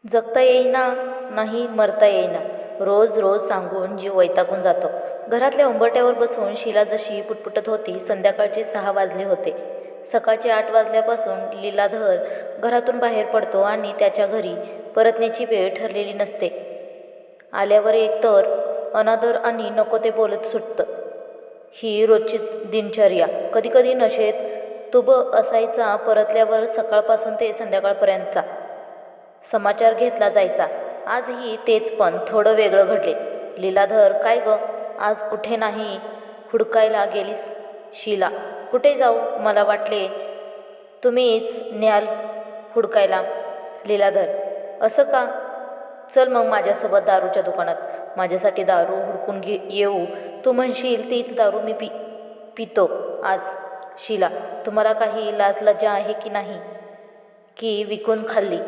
जगता येईना, नाही मरता येईना, रोज रोज सांगून जीव वैतागून जातो. घरातल्या उंबरठ्यावर बसून शीला जशी पुटपुटत होती. संध्याकाळचे 6 वाजले होते. सकाळचे 8 वाजल्यापासून लीलाधर घरातून बाहेर पडतो आणि त्याच्या घरी परतण्याची वेळ ठरलेली नसते. आल्यावर एकतर अनादर आणि नको ते बोलत सुटतं. ही रोजचीच दिनचर्या. कधीकधी नशेत तुब असायचा. परतल्यावर सकाळपासून ते संध्याकाळपर्यंतचा समाचार घेतला जायचा. आजही तेच, पण थोडं वेगळं घडले. लीलाधर, काय ग, आज कुठे नाही हुडकायला गेलीस? शीला, कुठे जाऊ? मला वाटले तुम्हीच न्याल हुडकायला. लीलाधर, असं का? चल मग माझ्यासोबत दारूच्या दुकानात. माझ्यासाठी दारू हुडकून येऊ. तू म्हणशील तीच दारू मी पितो आज. शीला, तुम्हाला काही लाज लज्जा आहे की नाही, की विकून खाल्ली?